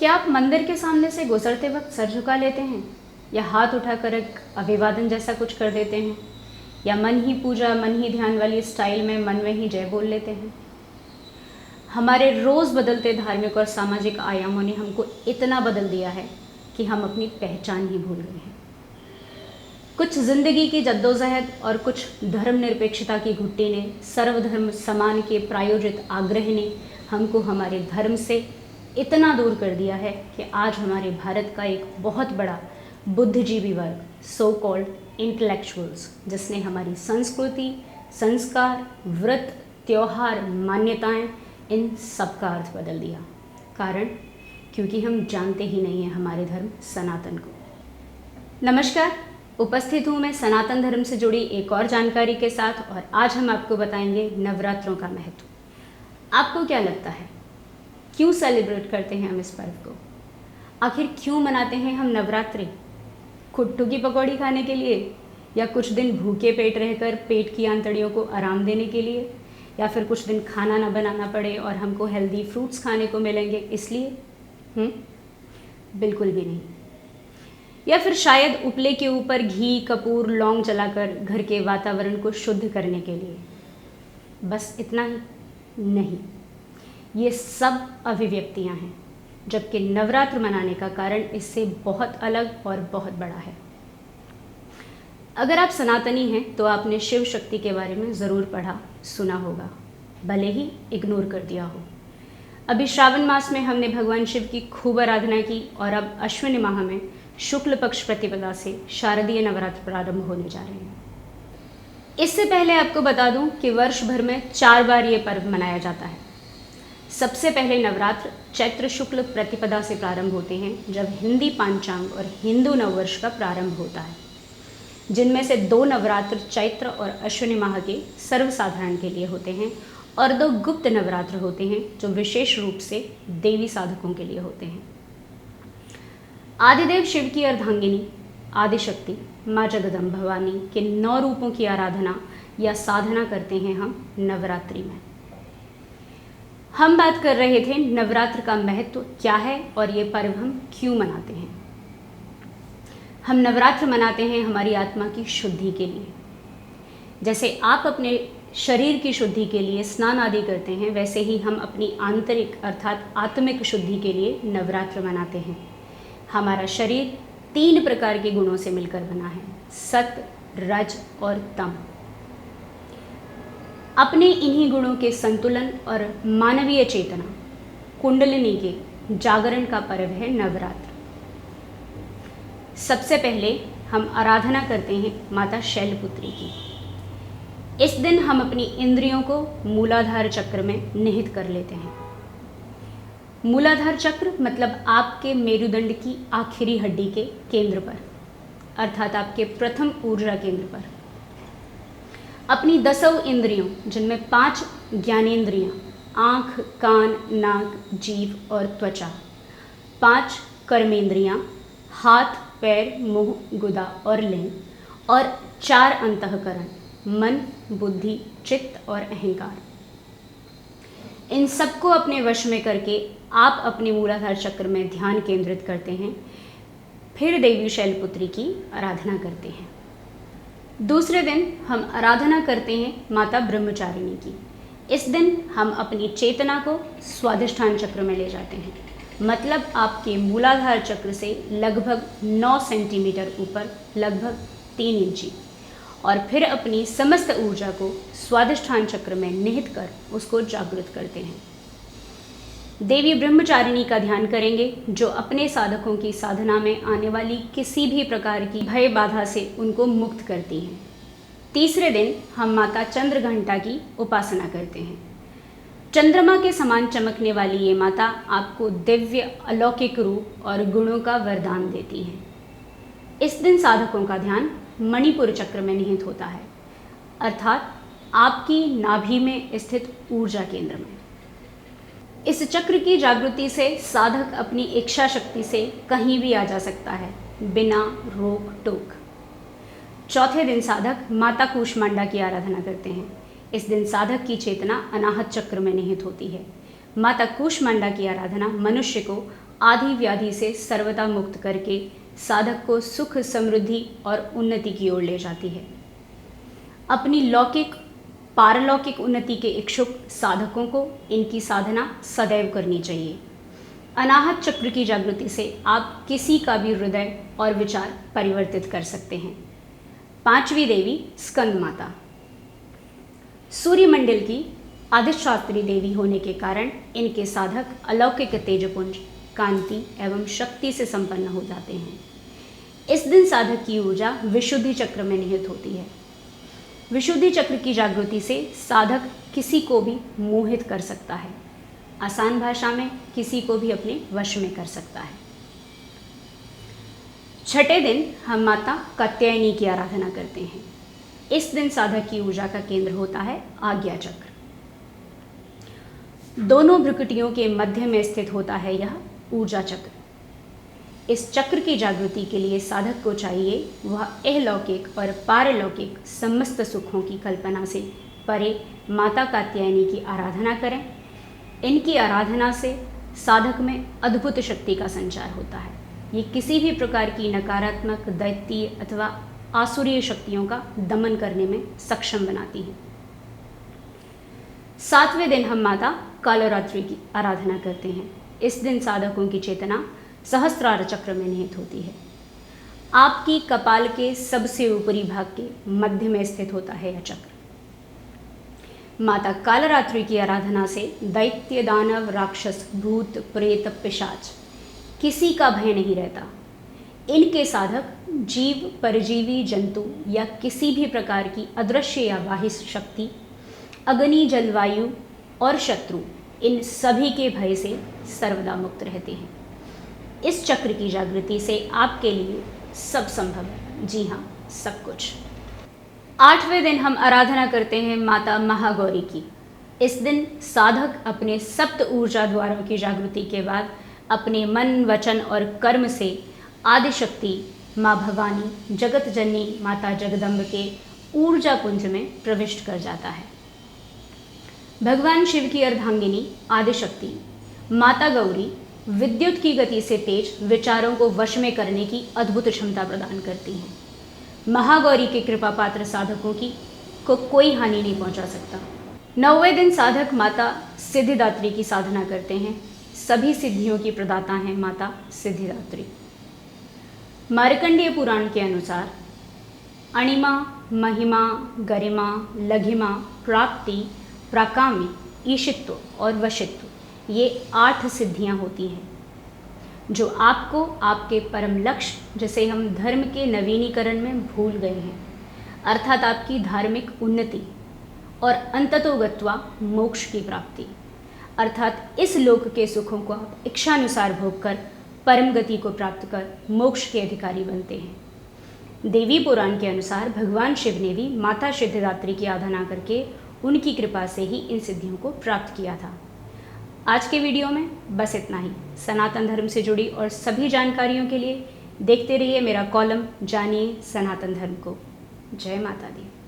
क्या आप मंदिर के सामने से गुजरते वक्त सर झुका लेते हैं, या हाथ उठाकर एक अभिवादन जैसा कुछ कर देते हैं, या मन ही पूजा मन ही ध्यान वाली स्टाइल में मन में ही जय बोल लेते हैं? हमारे रोज़ बदलते धार्मिक और सामाजिक आयामों ने हमको इतना बदल दिया है कि हम अपनी पहचान ही भूल गए हैं। कुछ ज़िंदगी की जद्दोजहद और कुछ धर्मनिरपेक्षता की घुट्टी ने, सर्वधर्म समान के प्रायोजित आग्रह ने हमको हमारे धर्म से इतना दूर कर दिया है कि आज हमारे भारत का एक बहुत बड़ा बुद्धिजीवी वर्ग, सो कॉल्ड इंटेलेक्चुअल्स, जिसने हमारी संस्कृति, संस्कार, व्रत, त्योहार, मान्यताएं, इन सब का अर्थ बदल दिया। कारण क्योंकि हम जानते ही नहीं हैं हमारे धर्म सनातन को। नमस्कार, उपस्थित हूँ मैं सनातन धर्म से जुड़ी एक और जानकारी के साथ, और आज हम आपको बताएंगे नवरात्रों का महत्व। आपको क्या लगता है, क्यों सेलिब्रेट करते हैं हम इस पर्व को? आखिर क्यों मनाते हैं हम नवरात्रि? खुट्टू की पकौड़ी खाने के लिए, या कुछ दिन भूखे पेट रहकर पेट की आंतड़ियों को आराम देने के लिए, या फिर कुछ दिन खाना ना बनाना पड़े और हमको हेल्दी फ्रूट्स खाने को मिलेंगे इसलिए? बिल्कुल भी नहीं। या फिर शायद उपले के ऊपर घी, कपूर, लौंग जलाकर घर के वातावरण को शुद्ध करने के लिए? बस इतना ही नहीं, ये सब अभिव्यक्तियां हैं, जबकि नवरात्र मनाने का कारण इससे बहुत अलग और बहुत बड़ा है। अगर आप सनातनी हैं तो आपने शिव शक्ति के बारे में ज़रूर पढ़ा सुना होगा, भले ही इग्नोर कर दिया हो। अभी श्रावण मास में हमने भगवान शिव की खूब आराधना की, और अब अश्विनी माह में शुक्ल पक्ष प्रतिपदा से शारदीय नवरात्र प्रारंभ होने जा रहे हैं। इससे पहले आपको बता दूं कि वर्ष भर में 4 बार ये पर्व मनाया जाता है। सबसे पहले नवरात्र चैत्र शुक्ल प्रतिपदा से प्रारंभ होते हैं, जब हिंदी पांचांग और हिंदू नववर्ष का प्रारंभ होता है, जिनमें से 2 नवरात्र चैत्र और अश्विनी माह के सर्वसाधारण के लिए होते हैं, और 2 गुप्त नवरात्र होते हैं जो विशेष रूप से देवी साधकों के लिए होते हैं। आदिदेव शिव की अर्धांगिनी आदिशक्ति माँ जगदम्ब भवानी के 9 रूपों की आराधना या साधना करते हैं हम नवरात्रि में। हम बात कर रहे थे नवरात्र का महत्व क्या है और ये पर्व हम क्यों मनाते हैं। हम नवरात्र मनाते हैं हमारी आत्मा की शुद्धि के लिए। जैसे आप अपने शरीर की शुद्धि के लिए स्नान आदि करते हैं, वैसे ही हम अपनी आंतरिक अर्थात आत्मिक शुद्धि के लिए नवरात्र मनाते हैं। हमारा शरीर 3 प्रकार के गुणों से मिलकर बना है, सत, रज और तम। अपने इन्हीं गुणों के संतुलन और मानवीय चेतना कुंडलिनी के जागरण का पर्व है नवरात्र। सबसे पहले हम आराधना करते हैं माता शैलपुत्री की। इस दिन हम अपनी इंद्रियों को मूलाधार चक्र में निहित कर लेते हैं। मूलाधार चक्र मतलब आपके मेरुदंड की आखिरी हड्डी के केंद्र पर, अर्थात आपके प्रथम ऊर्जा केंद्र पर। अपनी 10 इंद्रियों, जिनमें 5 ज्ञानेंद्रियां, आँख, कान, नाक, जीभ और त्वचा, 5 कर्मेंद्रियां, हाथ, पैर, मुंह, गुदा और लिंग, और 4 अंतःकरण, मन, बुद्धि, चित्त और अहंकार। इन सबको अपने वश में करके आप अपने मूलाधार चक्र में ध्यान केंद्रित करते हैं, फिर देवी शैलपुत्री की आराधना करते हैं। दूसरे दिन हम आराधना करते हैं माता ब्रह्मचारिणी की। इस दिन हम अपनी चेतना को स्वाधिष्ठान चक्र में ले जाते हैं, मतलब आपके मूलाधार चक्र से लगभग 9 सेंटीमीटर ऊपर, लगभग 3 इंची, और फिर अपनी समस्त ऊर्जा को स्वाधिष्ठान चक्र में निहित कर उसको जागृत करते हैं। देवी ब्रह्मचारिणी का ध्यान करेंगे, जो अपने साधकों की साधना में आने वाली किसी भी प्रकार की भय बाधा से उनको मुक्त करती हैं। तीसरे दिन हम माता चंद्रघंटा की उपासना करते हैं। चंद्रमा के समान चमकने वाली ये माता आपको दिव्य अलौकिक रूप और गुणों का वरदान देती है। इस दिन साधकों का ध्यान मणिपुर चक्र में निहित होता है, अर्थात आपकी नाभि में स्थित ऊर्जा केंद्र में। इस चक्र की जागृति से साधक अपनी इच्छा शक्ति से कहीं भी आ जा सकता है, बिना रोक टोक। चौथे दिन साधक माता कूष्मांडा की आराधना करते हैं। इस दिन साधक की चेतना अनाहत चक्र में निहित होती है। माता कूष्मांडा की आराधना मनुष्य को आदि व्याधि से सर्वथा मुक्त करके साधक को सुख, समृद्धि और उन्नति की ओर ले जाती है। अपनी लौकिक पारलौकिक उन्नति के इच्छुक साधकों को इनकी साधना सदैव करनी चाहिए। अनाहत चक्र की जागृति से आप किसी का भी हृदय और विचार परिवर्तित कर सकते हैं। पांचवी देवी स्कंद माता। सूर्यमंडल की अधिष्ठात्री देवी होने के कारण इनके साधक अलौकिक तेजपुंज, कांति एवं शक्ति से संपन्न हो जाते हैं। इस दिन साधक की ऊर्जा विशुद्धि चक्र में निहित होती है। विशुद्धि चक्र की जागृति से साधक किसी को भी मोहित कर सकता है। आसान भाषा में किसी को भी अपने वश में कर सकता है। छठे दिन हम माता कात्यायनी की आराधना करते हैं। इस दिन साधक की ऊर्जा का केंद्र होता है आज्ञा चक्र। दोनों भ्रुकुटियों के मध्य में स्थित होता है यह ऊर्जा चक्र। इस चक्र की जागृति के लिए साधक को चाहिए वह अलौकिक और पारलौकिक समस्त सुखों की कल्पना से परे माता कात्यायनी की आराधना करें। इनकी आराधना से साधक में अद्भुत शक्ति का संचार होता है। ये किसी भी प्रकार की नकारात्मक, दैत्य अथवा आसुरीय शक्तियों का दमन करने में सक्षम बनाती हैं। सातवें दिन हम माता कालरात्रि की आराधना करते हैं। इस दिन साधकों की चेतना सहस्त्रार चक्र में निहित होती है। आपकी कपाल के सबसे ऊपरी भाग के मध्य में स्थित होता है यह चक्र। माता कालरात्रि की आराधना से दैत्य, दानव, राक्षस, भूत, प्रेत, पिशाच किसी का भय नहीं रहता। इनके साधक जीव, परजीवी, जंतु या किसी भी प्रकार की अदृश्य या बाह्य शक्ति, अग्नि, जलवायु और शत्रु, इन सभी के भय से सर्वदा मुक्त रहते हैं। इस चक्र की जागृति से आपके लिए सब संभव है। जी हाँ, सब कुछ। आठवें दिन हम आराधना करते हैं माता महागौरी की। इस दिन साधक अपने सप्त ऊर्जा द्वारों की जागृति के बाद अपने मन, वचन और कर्म से आदिशक्ति माँ भवानी, जगत जननी माता जगदम्ब के ऊर्जा पुंज में प्रविष्ट कर जाता है। भगवान शिव की अर्धांगिनी आदिशक्ति माता गौरी विद्युत की गति से तेज विचारों को वश में करने की अद्भुत क्षमता प्रदान करती हैं। महागौरी के कृपा पात्र साधकों को कोई हानि नहीं पहुंचा सकता। 9वें दिन साधक माता सिद्धिदात्री की साधना करते हैं। सभी सिद्धियों की प्रदाता हैं माता सिद्धिदात्री। मार्कंडेय पुराण के अनुसार अणिमा, महिमा, गरिमा, लघिमा, प्राप्ति, प्राकामी, ईशित्व और वशित्व, ये 8 सिद्धियां होती हैं जो आपको आपके परम लक्ष्य, जिसे हम धर्म के नवीनीकरण में भूल गए हैं, अर्थात आपकी धार्मिक उन्नति और अंततोगत्वा मोक्ष की प्राप्ति, अर्थात इस लोक के सुखों को आप इच्छानुसार भोग कर परम गति को प्राप्त कर मोक्ष के अधिकारी बनते हैं। देवी पुराण के अनुसार भगवान शिव ने भी माता सिद्धिदात्री की आराधना करके उनकी कृपा से ही इन सिद्धियों को प्राप्त किया था। आज के वीडियो में बस इतना ही। सनातन धर्म से जुड़ी और सभी जानकारियों के लिए देखते रहिए मेरा कॉलम जानिए सनातन धर्म को। जय माता दी।